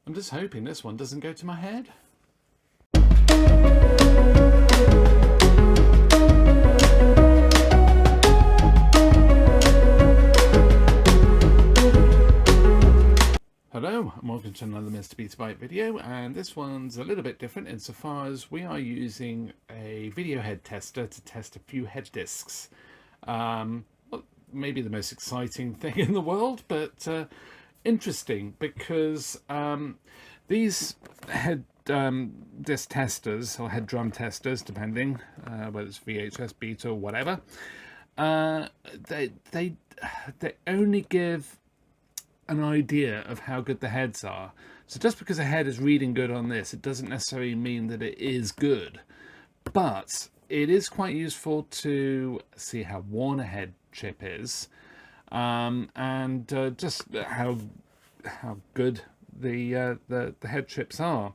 I'm just hoping this one doesn't go to my head. Hello and welcome to another MrBetaByte video, and this one's a little bit different insofar as we are using a video head tester to test a few head discs. Well, maybe the most exciting thing in the world, but interesting because these head disc testers, or head drum testers, depending whether it's VHS, beta, or whatever, they only give an idea of how good the heads are. So just because a head is reading good on this, it doesn't necessarily mean that it is good, but it is quite useful to see how worn a head chip is, and just how good the head chips are.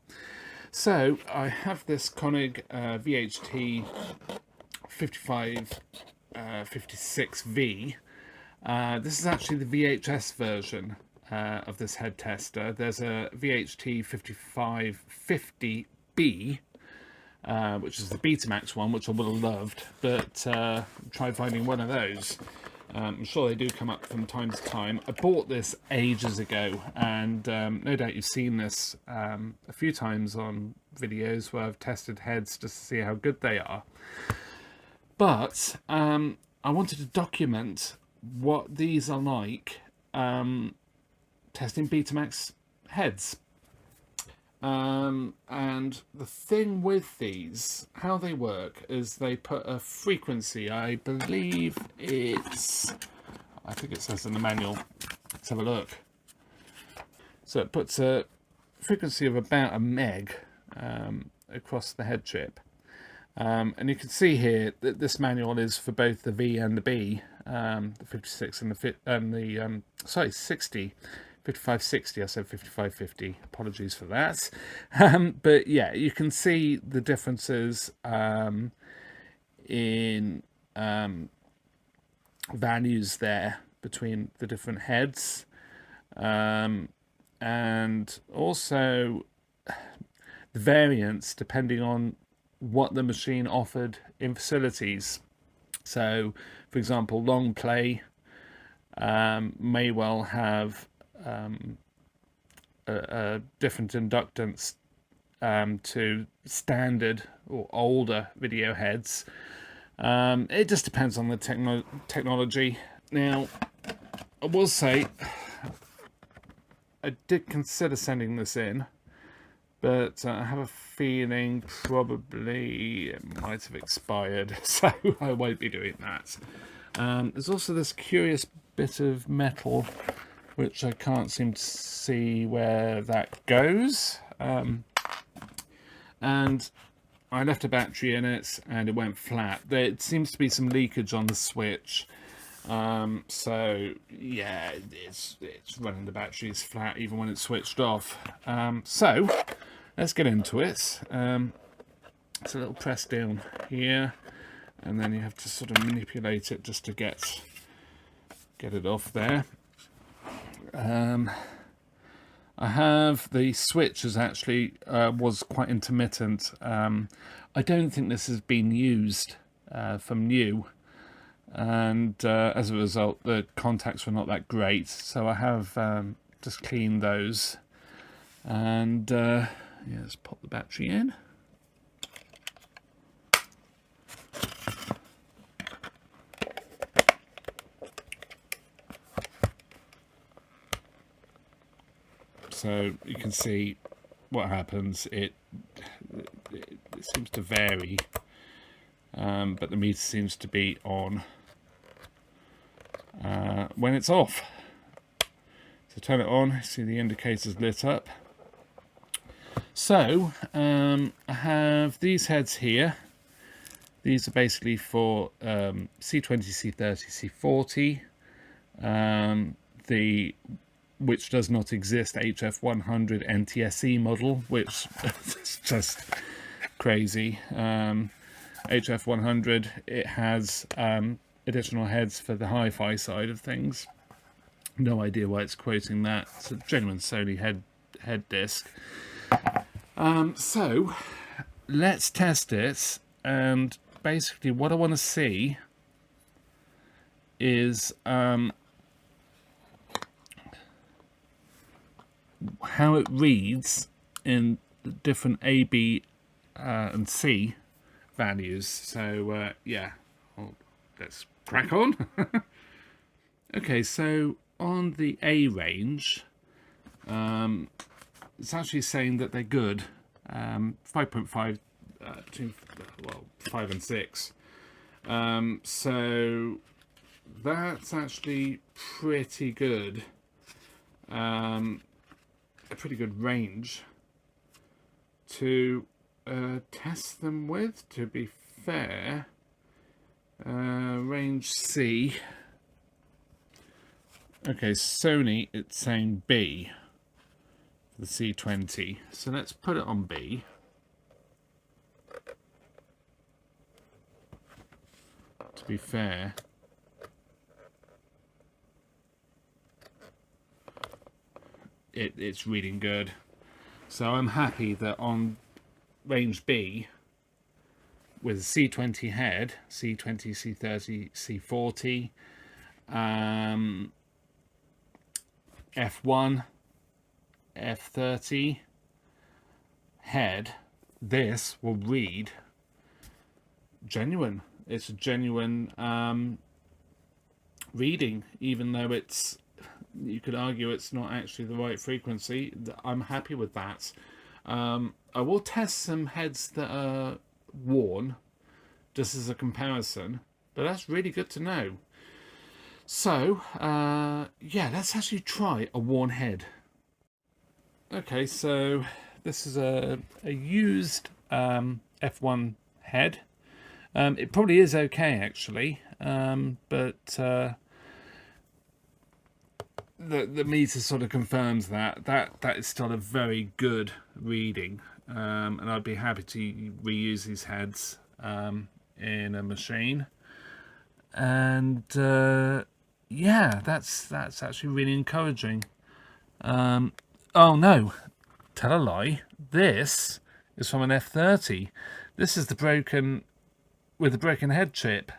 So I have this Konig VHT5556V. This is actually the VHS version of this head tester. There's a VHT5550B, which is the Betamax one, which I would have loved, but try finding one of those. I'm sure they do come up from time to time. I bought this ages ago, and no doubt you've seen this a few times on videos where I've tested heads just to see how good they are. But I wanted to document what these are like testing Betamax heads. And the thing with these, how they work, is they put a frequency, I believe it's, I think it says in the manual, let's have a look. So it puts a frequency of about a meg across the head chip. And you can see here that this manual is for both the V and the B, the 56 and the 60, 5560. I said 5550. Apologies for that. But yeah, you can see the differences in values there between the different heads, and also the variance depending on what the machine offered in facilities. So, for example, long play may well have a different inductance to standard or older video heads. It just depends on the technology. Now, I will say, I did consider sending this in, but I have a feeling probably it might have expired, so I won't be doing that. There's also this curious bit of metal which I can't seem to see where that goes, and I left a battery in it and it went flat. There seems to be some leakage on the switch, so yeah, it's running the batteries flat even when it's switched off. So let's get into it. It's a little press down here, and then you have to sort of manipulate it just to get it off there. I have the switch is actually was quite intermittent. I don't think this has been used from new, and as a result the contacts were not that great, so I have just cleaned those, and yeah, let's pop the battery in. So you can see what happens. It seems to vary, but the meter seems to be on when it's off. So turn it on, see the indicators lit up. So I have these heads here. These are basically for C20, C30, C40, which does not exist, HF100 NTSC model, which is just crazy. HF100, it has additional heads for the hi-fi side of things. No idea why it's quoting that. It's a genuine Sony head head disc. So let's test it, and basically what I want to see is how it reads in the different A, B, and C values. So yeah, well, let's crack on. Okay, so on the A range, it's actually saying that they're good. 5.5 between 5 and 6. So that's actually pretty good. A pretty good range to test them with, to be fair. Range C. Okay, Sony, it's saying B for the C20. So let's put it on B. To be fair, it's reading good. So I'm happy that on range B, with a C20 head, C20, C30, C40, F1, F30 head, this will read genuine. It's a genuine reading, even though it's, you could argue it's not actually the right frequency. I'm happy with that. I will test some heads that are worn, just as a comparison, but that's really good to know. So, yeah, let's actually try a worn head. Okay, so this is a used F1 head. It probably is okay, actually, but the meter sort of confirms that is still a very good reading, and I'd be happy to reuse these heads in a machine. And yeah, that's actually really encouraging. Oh no, tell a lie. This is from an F30. This is the broken head chip.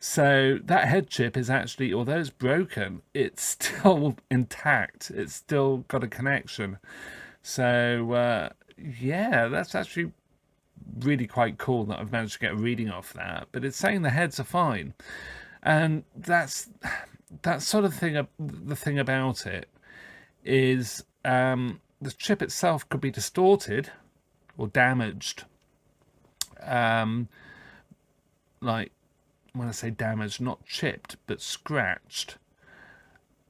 So that head chip is actually, although it's broken, it's still intact. It's still got a connection. So yeah, that's actually really quite cool that I've managed to get a reading off that. But it's saying the heads are fine, and that's sort of thing. The thing about it is the chip itself could be distorted or damaged. Like, when I say damaged, not chipped, but scratched.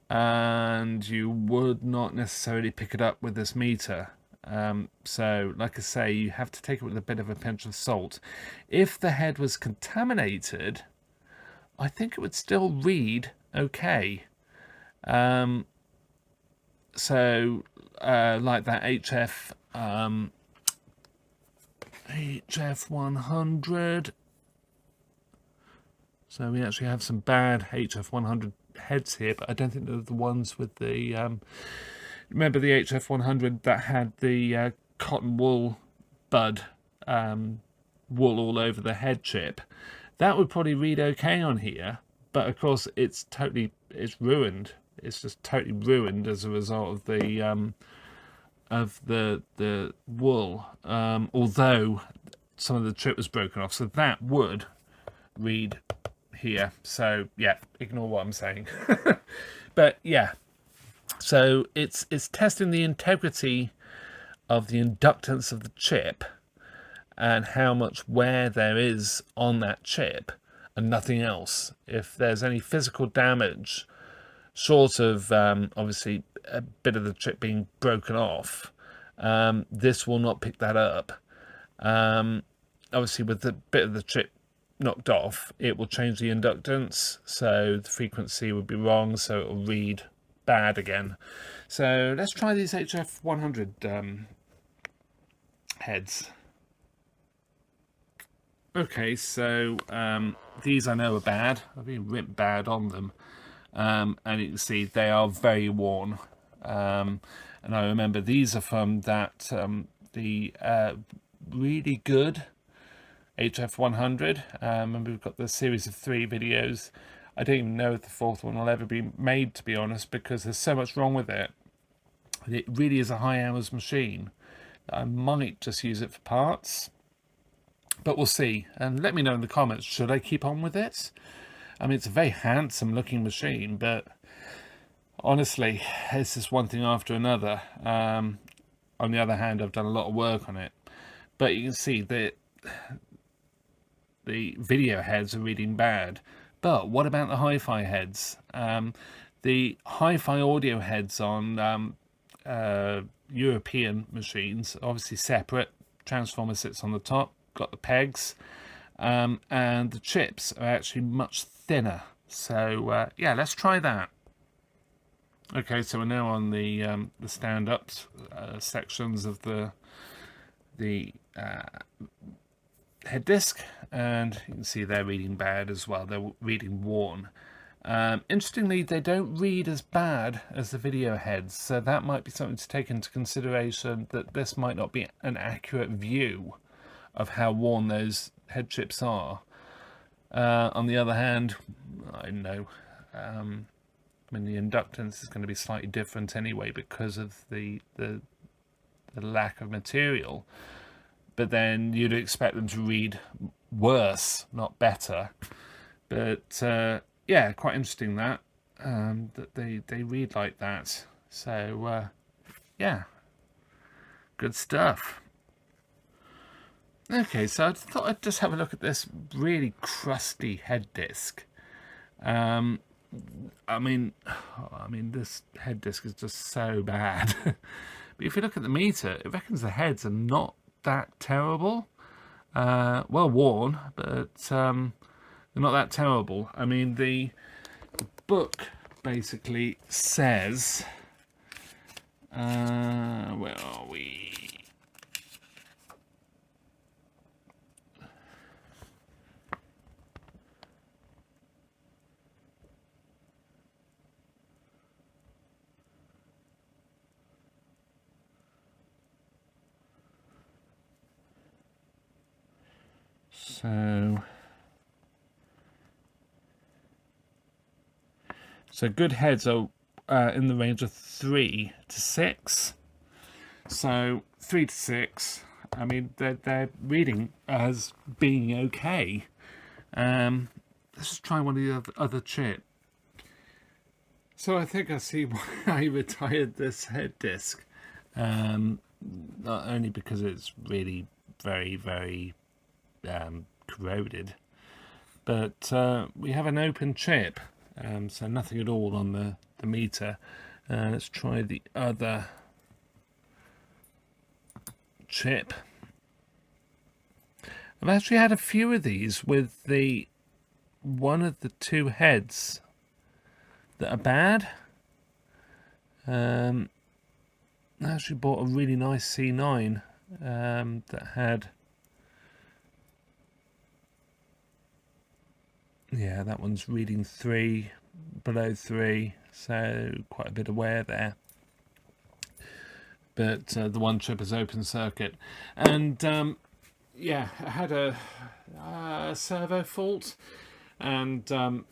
And you would not necessarily pick it up with this meter. So, like I say, you have to take it with a bit of a pinch of salt. If the head was contaminated, I think it would still read okay. So, like that HF100. So we actually have some bad HF100 heads here, but I don't think they're the ones with the... remember the HF100 that had the cotton wool bud wool all over the head chip? That would probably read okay on here, but of course it's ruined. It's just totally ruined as a result of the wool. Although some of the chip was broken off, so that would read here. So yeah, ignore what I'm saying. But yeah, so it's testing the integrity of the inductance of the chip and how much wear there is on that chip and nothing else. If there's any physical damage, short of obviously a bit of the chip being broken off, this will not pick that up. Obviously with the bit of the chip knocked off, it will change the inductance, so the frequency would be wrong, so it will read bad again. So let's try these HF100 heads. Okay, so these I know are bad. I've been ripped bad on them, and you can see they are very worn. And And I remember these are from that the really good HF100. And we've got the series of 3 videos. I don't even know if the 4th one will ever be made, to be honest, because there's so much wrong with it. It really is a high hours machine. I might just use it for parts, but we'll see. And let me know in the comments, should I keep on with it? I mean, it's a very handsome looking machine, but honestly, it's just one thing after another. On the other hand, I've done a lot of work on it, but you can see that the video heads are reading bad. But what about the hi-fi heads? The hi-fi audio heads on European machines, obviously separate. Transformer sits on the top, got the pegs, and the chips are actually much thinner. So yeah, let's try that. Okay, so we're now on the stand-ups sections of the head disc, and you can see they're reading bad as well. They're reading worn. Interestingly, they don't read as bad as the video heads, so that might be something to take into consideration, that this might not be an accurate view of how worn those head chips are. On the other hand, I don't know. I mean, the inductance is going to be slightly different anyway because of the lack of material. But then you'd expect them to read worse, not better. But yeah, quite interesting that they read like that. So yeah, good stuff. Okay, so I thought I'd just have a look at this really crusty head disc. I mean, this head disc is just so bad. But if you look at the meter, it reckons the heads are not that terrible. Well worn, but they're not that terrible. I mean, the book basically says, where are we? So good heads are in the range of 3 to 6. So 3 to 6. I mean, they're reading as being okay. Let's just try one of the other chip. So I think I see why I retired this head disc. Not only because it's really very, very corroded, but we have an open chip, so nothing at all on the meter. Let's try the other chip. I've actually had a few of these with the one of the 2 heads that are bad. I actually bought a really nice C9 that had, yeah, that one's reading 3, below 3, so quite a bit of wear there. But the one chip is open circuit, and yeah, I had a servo fault, and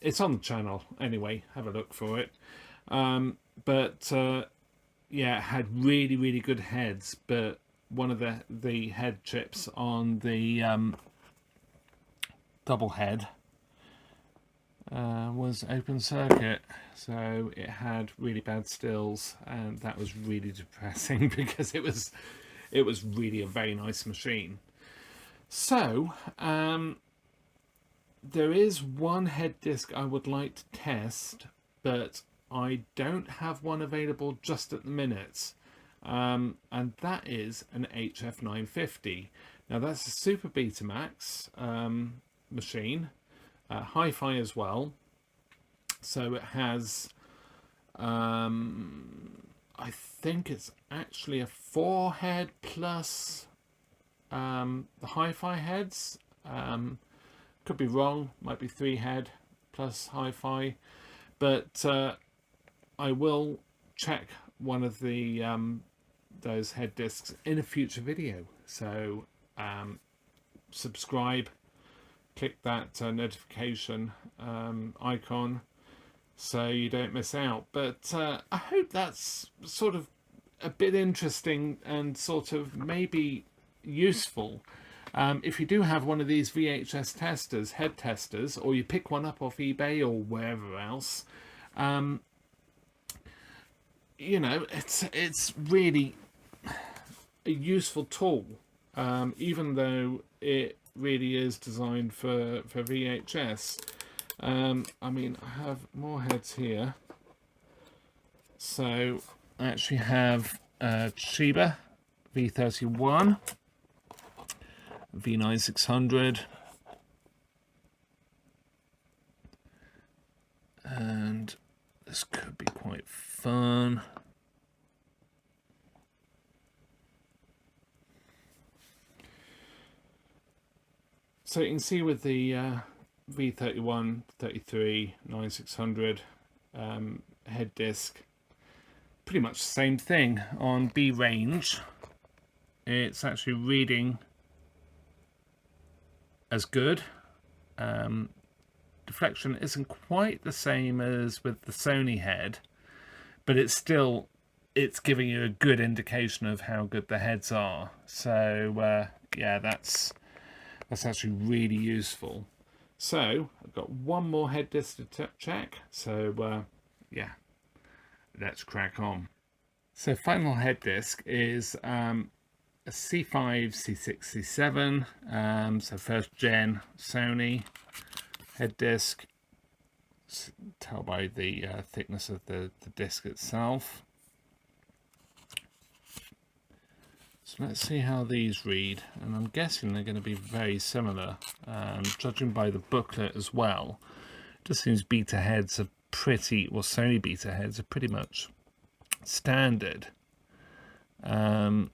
it's on the channel anyway. Have a look for it. But yeah, it had really, really good heads, but one of the head chips on the double head was open circuit, so it had really bad stills, and that was really depressing because it was really a very nice machine. So there is one head disc I would like to test, but I don't have one available just at the minute, and that is an HF950. Now that's a Super Betamax machine, hi-fi as well, so it has I think it's actually a 4 head plus the hi-fi heads. Could be wrong, might be 3 head plus hi-fi, but I will check one of the those head discs in a future video. So subscribe, click that notification icon so you don't miss out. But I hope that's sort of a bit interesting and sort of maybe useful. If you do have one of these VHS testers, head testers, or you pick one up off eBay or wherever else, you know, it's really a useful tool, even though it really is designed for VHS. I mean, I have more heads here. So I actually have Toshiba V31, V9600, and this could be quite fun. So you can see with the V31, 33, 9600 head disc, pretty much the same thing. On B range, it's actually reading as good. Deflection isn't quite the same as with the Sony head, but it's giving you a good indication of how good the heads are. So yeah, that's actually really useful. So I've got one more head disc to check. So yeah, let's crack on. So final head disc is a C5, C6, C7. So first gen Sony head disc. Tell by the thickness of the disc itself. So let's see how these read, and I'm guessing they're going to be very similar, judging by the booklet as well. It just seems beta heads are pretty, well, Sony beta heads are pretty much standard. But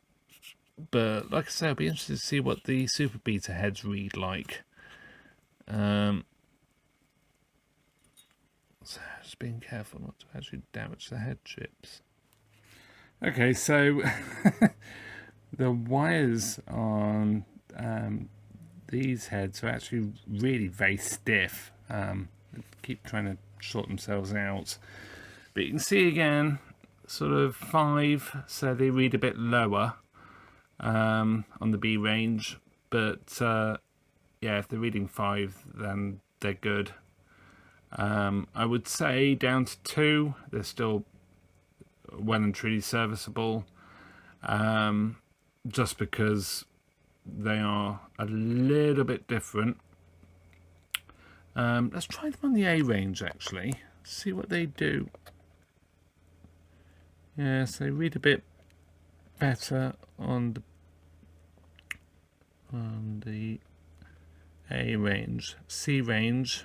like I said, I'll be interested to see what the super beta heads read like. So just being careful not to actually damage the head chips. Okay, so the wires on these heads are actually really very stiff. They keep trying to sort themselves out. But you can see again, sort of 5, so they read a bit lower on the B range. But yeah, if they're reading 5, then they're good. I would say down to 2, they're still well and truly serviceable. Just because they are a little bit different. Let's try them on the A range actually, see what they do. Yes, they read a bit better on the A range. C range,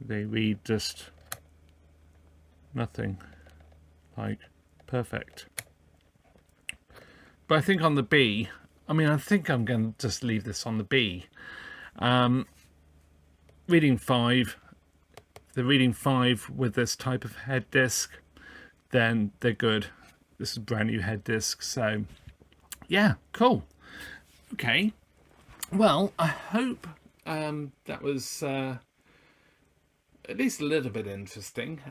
they read just nothing, like perfect. But I think on the B, I mean, I think I'm going to just leave this on the B. Reading 5, if they're reading 5 with this type of head disc, then they're good. This is a brand new head disc, so yeah, cool. Okay, well, I hope that was at least a little bit interesting.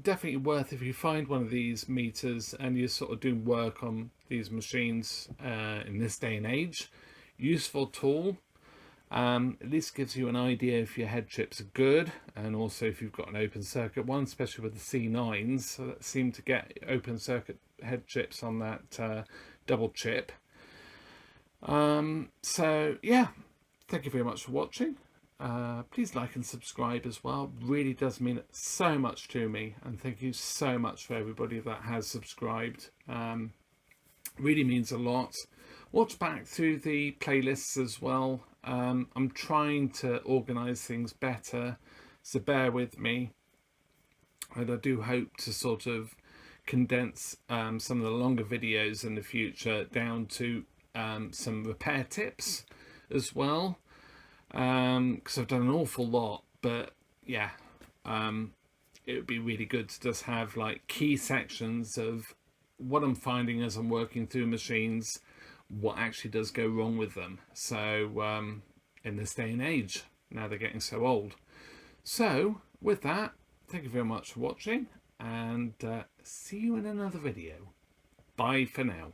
Definitely worth, if you find one of these meters and you're sort of doing work on these machines in this day and age, useful tool. At least gives you an idea if your head chips are good, and also if you've got an open circuit one, especially with the C9s, so that seem to get open circuit head chips on that double chip. So yeah, thank you very much for watching. Please like and subscribe as well. Really does mean so much to me, and thank you so much for everybody that has subscribed. Really means a lot. Watch back through the playlists as well. I'm trying to organize things better, so bear with me, and I do hope to sort of condense some of the longer videos in the future down to some repair tips as well. Because I've done an awful lot, but yeah, it would be really good to just have like key sections of what I'm finding as I'm working through machines, what actually does go wrong with them. So in this day and age, now they're getting so old. So with that, thank you very much for watching, and see you in another video. Bye for now.